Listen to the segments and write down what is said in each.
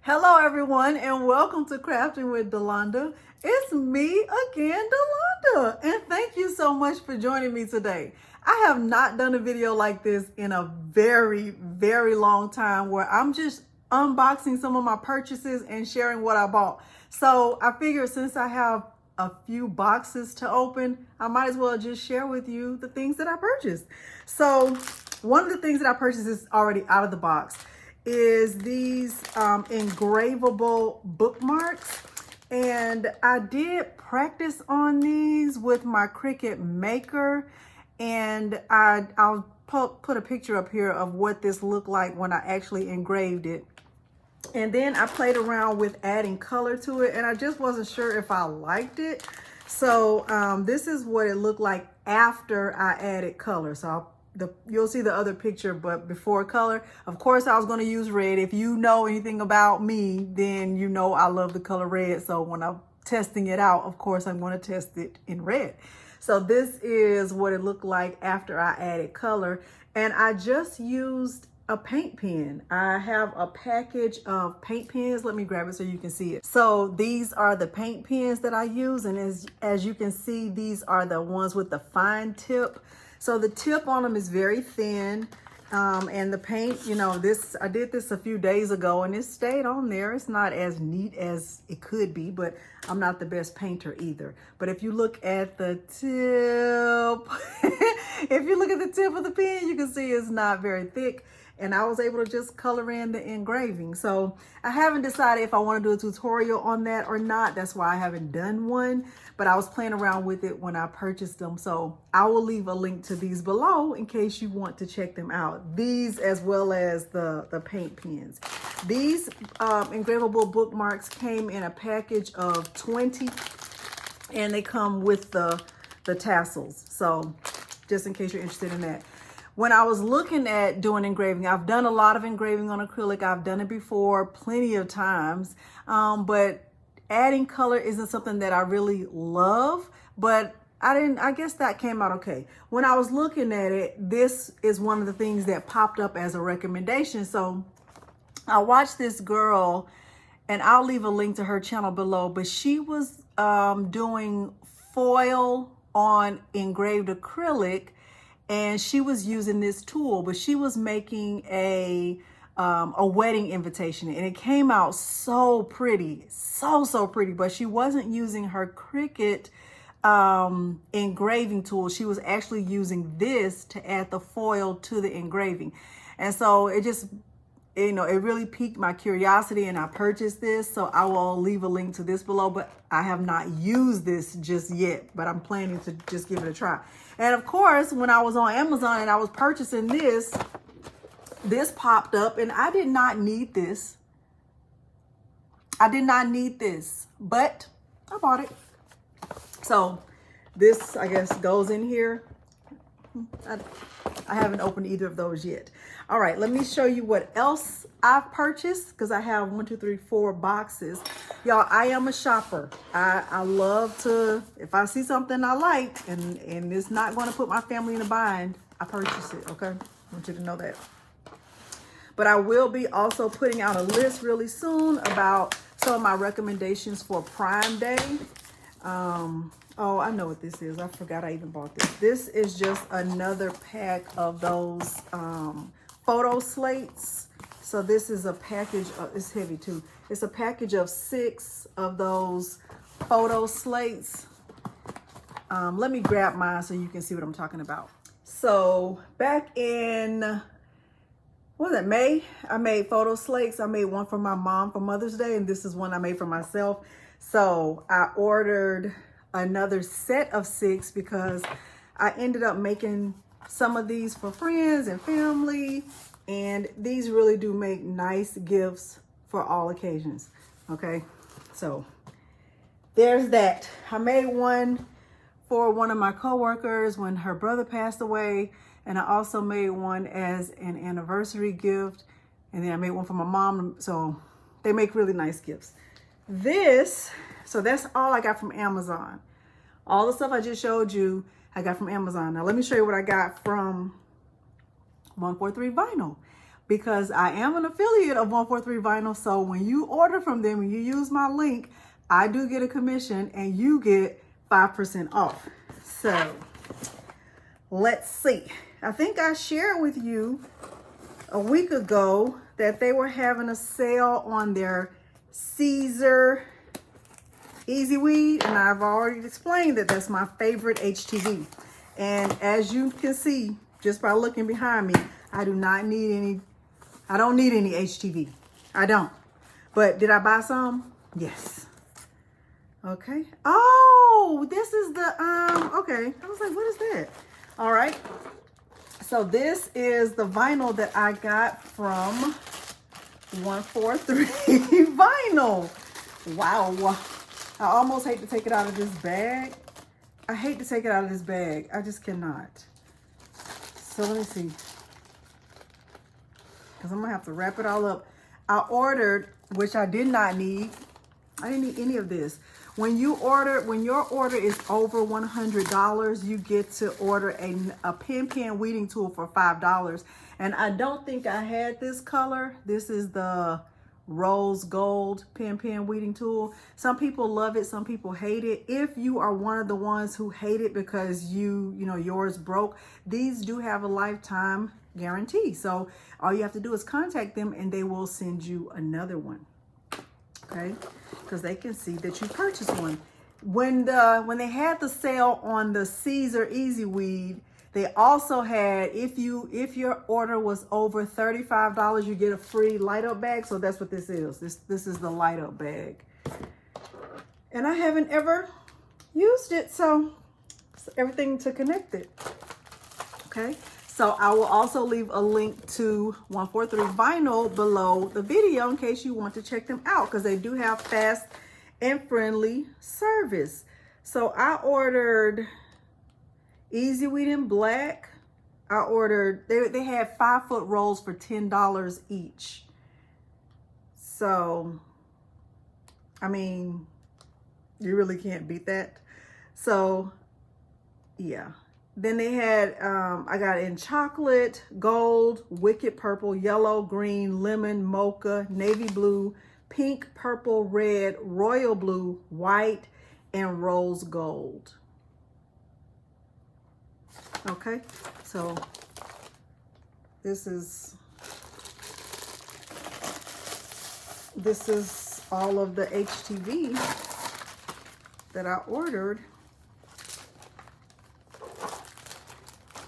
Hello everyone and welcome to Crafting with Delonda. It's me again, Delonda, and thank you so much for joining me today. I have not done a video like this in a very long time where I'm just unboxing some of my purchases and sharing what I bought. So I figured since I have a few boxes to open, I might as well just share with you the things that I purchased. So one of the things that I purchased is already out of the box is these engravable bookmarks, and I did practice on these with my Cricut Maker, and I'll put a picture up here of what this looked like when I actually engraved it. And then I played around with adding color to it, and I just wasn't sure if I liked it. So this is what it looked like after I added color. So you'll see the other picture, but before color. Of course, I was going to use red. If you know anything about me, then you know I love the color red. So when I'm testing it out, of course, I'm going to test it in red. So this is what it looked like after I added color. And I just used a paint pen. I have a package of paint pens. Let me grab it so you can see it. So these are the paint pens that I use. And as you can see, these are the ones with the fine tip. So the tip on them is very thin, and the paint, you know, I did this a few days ago and it stayed on there. It's not as neat as it could be, but I'm not the best painter either. But if you look at the tip, if you look at the tip of the pen, you can see it's not very thick. And I was able to just color in the engraving. So I haven't decided if I want to do a tutorial on that or not. That's why I haven't done one, but I was playing around with it when I purchased them. So I will leave a link to these below in case you want to check them out. These as well as the paint pens. These engravable bookmarks came in a package of 20, and they come with the tassels. So just in case you're interested in that. When I was looking at doing engraving, I've done a lot of engraving on acrylic. I've done it before plenty of times, but adding color isn't something that I really love, but I guess that came out okay. When I was looking at it, this is one of the things that popped up as a recommendation. So I watched this girl, and I'll leave a link to her channel below, but she was doing foil on engraved acrylic. And she was using this tool, but she was making a wedding invitation, and it came out so pretty, so pretty. But she wasn't using her Cricut engraving tool. She was actually using this to add the foil to the engraving, and so it just, you know, it really piqued my curiosity, and I purchased this. So I will leave a link to this below, but I have not used this just yet, but I'm planning to just give it a try. And of course, when I was on Amazon and I was purchasing this popped up, and I did not need this. I did not need this, but I bought it. So this, I guess, goes in here. I haven't opened either of those yet. All right, let me show you what else I've purchased, because I have 1, 2, 3, 4 boxes. Y'all, I am a shopper. I love to, if I see something I like and it's not going to put my family in a bind, I purchase it, okay? I want you to know that. But I will be also putting out a list really soon about some of my recommendations for Prime Day. Oh, I know what this is. I forgot I even bought this. This is just another pack of those photo slates. So this is a package of, it's heavy too. It's a package of 6 of those photo slates. Let me grab mine so you can see what I'm talking about. So back in, what was it, May? I made photo slates. I made one for my mom for Mother's Day, and this is one I made for myself. So I ordered another set of 6 because I ended up making some of these for friends and family, and these really do make nice gifts for all occasions. Okay, so there's that. I made one for one of my coworkers when her brother passed away, and I also made one as an anniversary gift, and then I made one for my mom. So they make really nice gifts. So that's all I got from Amazon. All the stuff I just showed you, I got from Amazon. Now let me show you what I got from 143VINYL. because I am an affiliate of 143 Vinyl. So when you order from them and you use my link, I do get a commission and you get 5% off. So let's see. I think I shared with you a week ago that they were having a sale on their Caesar Easy Weed, and I've already explained that that's my favorite HTV. And as you can see, just by looking behind me, I don't need any HTV. I don't. But did I buy some? Yes. Okay. Oh, this is the, okay. I was like, what is that? All right. So this is the vinyl that I got from 143 Vinyl. Wow. I almost hate to take it out of this bag. I hate to take it out of this bag. I just cannot. So let me see. Because I'm going to have to wrap it all up. I ordered, which I did not need. I didn't need any of this. When your order is over $100, you get to order a pen weeding tool for $5. And I don't think I had this color. This is the rose gold pen weeding tool. Some people love it, some people hate it. If you are one of the ones who hate it because you know yours broke, these do have a lifetime guarantee. So all you have to do is contact them and they will send you another one. Okay, because they can see that you purchased one. When they had the sale on the Caesar Easy Weed, they also had, if your order was over $35, you get a free light up bag. So that's what this is. This is the light up bag. And I haven't ever used it, so it's everything to connect it. Okay. So I will also leave a link to 143 Vinyl below the video in case you want to check them out, because they do have fast and friendly service. So I ordered Easy Weed in black. I ordered, they had 5-foot rolls for $10 each. So, I mean, you really can't beat that. So, yeah. Then they had, I got it in chocolate, gold, wicked purple, yellow, green, lemon, mocha, navy blue, pink, purple, red, royal blue, white, and rose gold. Okay, so this is all of the HTV that I ordered.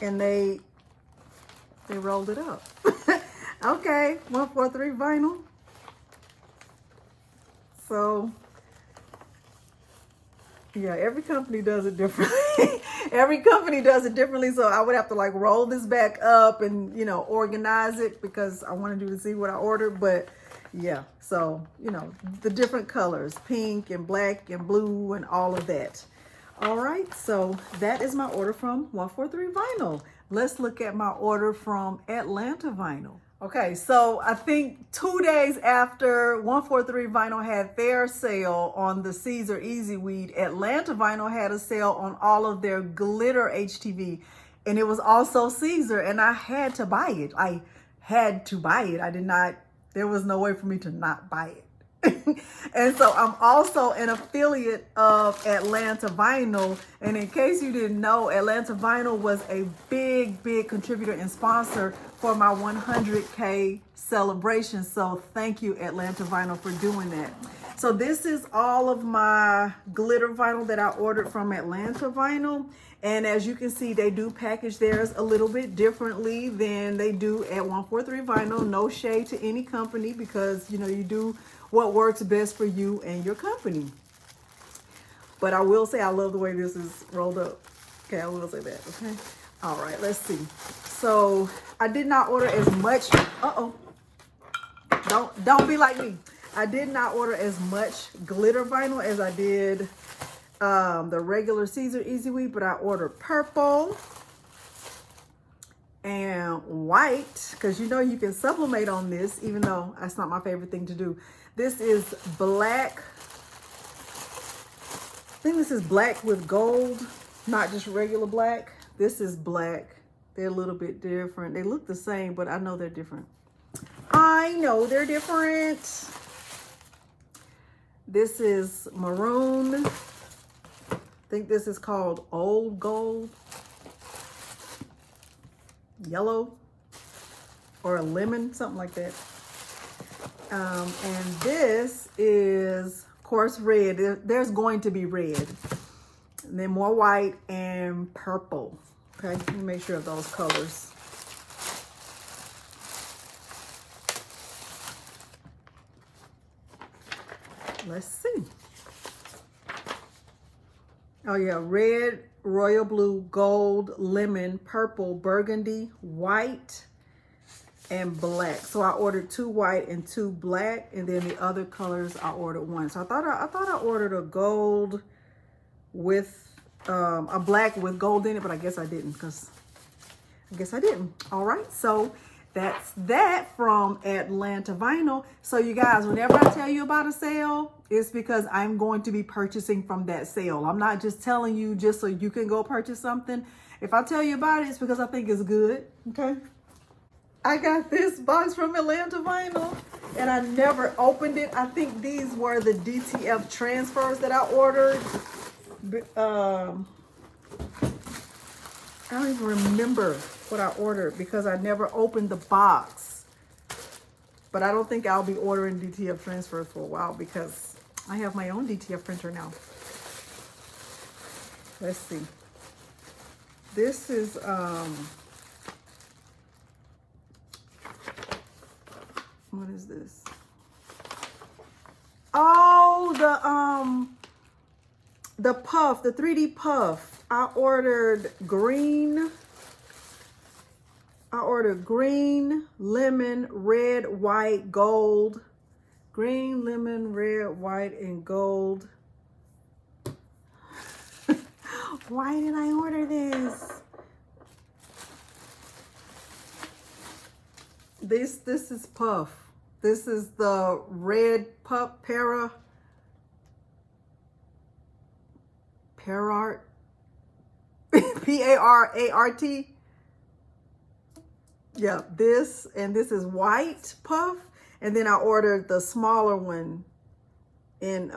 And they rolled it up. Okay, 143 Vinyl. So, yeah, every company does it differently. Every company does it differently. So I would have to like roll this back up and, you know, organize it because I wanted you to see what I ordered. But yeah, so, you know, the different colors, pink and black and blue and all of that. All right, so that is my order from 143 Vinyl. Let's look at my order from Atlanta Vinyl. Okay, so I think 2 days after 143 Vinyl had their sale on the Caesar Easy Weed, Atlanta Vinyl had a sale on all of their glitter HTV, and it was also Caesar, and I had to buy it. I had to buy it. There was no way for me to not buy it. And so I'm also an affiliate of Atlanta Vinyl. And in case you didn't know, Atlanta Vinyl was a big contributor and sponsor for my 100K celebration. So thank you, Atlanta Vinyl, for doing that. So this is all of my glitter vinyl that I ordered from Atlanta Vinyl. And as you can see, they do package theirs a little bit differently than they do at 143 Vinyl. No shade to any company, because, you know, you do what works best for you and your company. But I will say I love the way this is rolled up. Okay, I will say that, okay? All right, let's see. So I did not order as much. Don't be like me. I did not order as much glitter vinyl as I did the regular Caesar Easy Weed, but I ordered purple and white, because you know you can sublimate on this, even though that's not my favorite thing to do. This is black. I think this is black with gold, not just regular black. This is black. They're a little bit different. They look the same, but I know they're different. I know they're different. This is maroon. I think this is called Old Gold. Yellow or a lemon, something like that. And this is, of course, red. There's going to be red. And then more white and purple. Okay, let me make sure of those colors. Let's see. Oh yeah, red, royal blue, gold, lemon, purple, burgundy, white, and black. So I ordered 2 white and 2 black, and then the other colors I ordered 1. So I thought I ordered a gold with a black with gold in it, but I guess I didn't, because I guess I didn't. All right, so that's that from Atlanta Vinyl. So you guys, whenever I tell you about a sale, it's because I'm going to be purchasing from that sale. I'm not just telling you just so you can go purchase something. If I tell you about it, it's because I think it's good, okay? I got this box from Atlanta Vinyl, and I never opened it. I think these were the DTF Transfers that I ordered. I don't even remember what I ordered because I never opened the box. But I don't think I'll be ordering DTF Transfers for a while because I have my own DTF printer now. Let's see. This is what is this? Oh, the puff, the 3D puff. I ordered green. I ordered green, lemon, red, white, gold. Green, lemon, red, white, and gold. Why did I order this? This is puff. This is the red puff Parart. P-A-R-A-R-T. Yeah, this, and this is white puff. And then I ordered the smaller one in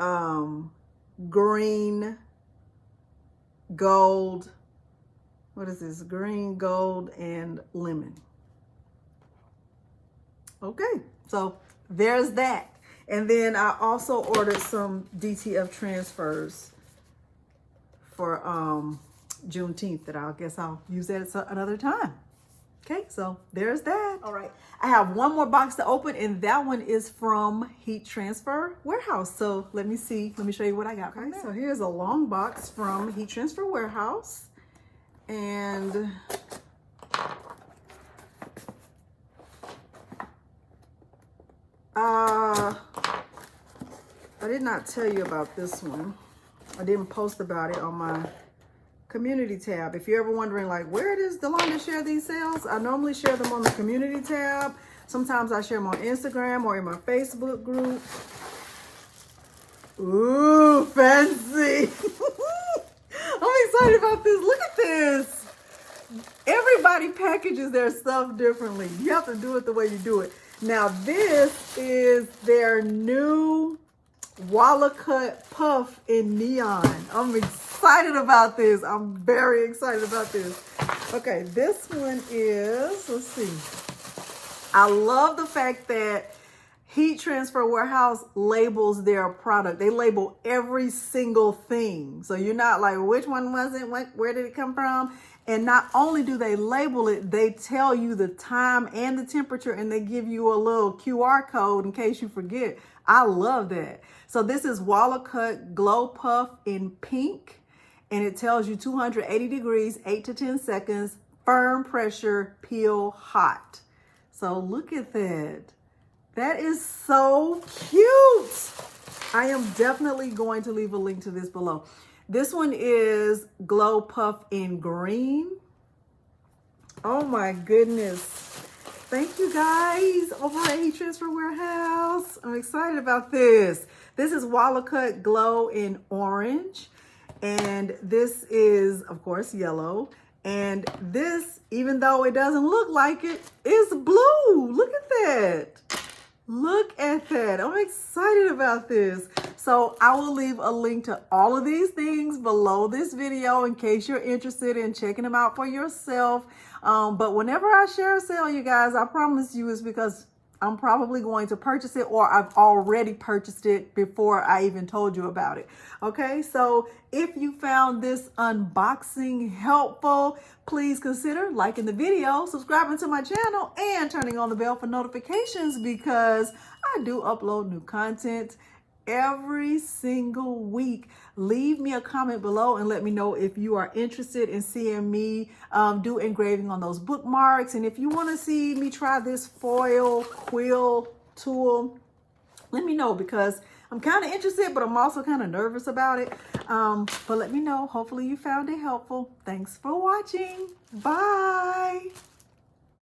green, gold. What is this? Green, gold, and lemon. Okay, so there's that. And then I also ordered some DTF Transfers for Juneteenth that I guess I'll use that at another time. Okay, so there's that. All right, I have one more box to open, and that one is from Heat Transfer Warehouse. So let me see. Let me show you what I got. Okay, so here's a long box from Heat Transfer Warehouse, and I did not tell you about this one. I didn't post about it on my community tab. If you're ever wondering, like, where does Delonda share these sales? I normally share them on the community tab. Sometimes I share them on Instagram or in my Facebook group. Ooh, fancy. I'm excited about this. Look at this. Everybody packages their stuff differently. You have to do it the way you do it. Now, this is their new Walla Cut Puff in neon. I'm excited about this. I'm very excited about this. Okay, this one is, let's see. I love the fact that Heat Transfer Warehouse labels their product. They label every single thing. So you're not like, which one was it? Where did it come from? And not only do they label it, they tell you the time and the temperature, and they give you a little QR code in case you forget. I love that. So this is Walla Cut Glow Puff in pink, and it tells you 280 degrees, 8 to 10 seconds, firm pressure, peel hot. So look at that. That is so cute. I am definitely going to leave a link to this below. This one is Glow Puff in green. Oh my goodness. Thank you guys over at Heat Transfer Warehouse. I'm excited about this. This is Walla Cut Glow in orange. And this is, of course, yellow. And this, even though it doesn't look like it, is blue. Look at that. Look at that. I'm excited about this. So I will leave a link to all of these things below this video in case you're interested in checking them out for yourself. But whenever I share a sale, you guys, I promise you it's because I'm probably going to purchase it, or I've already purchased it before I even told you about it. Okay, so if you found this unboxing helpful, please consider liking the video, subscribing to my channel, and turning on the bell for notifications, because I do upload new content every single week. Leave me a comment below and let me know if you are interested in seeing me do engraving on those bookmarks. And if you want to see me try this foil quill tool, let me know, because I'm kind of interested, but I'm also kind of nervous about it. But let me know. Hopefully you found it helpful. Thanks for watching. Bye.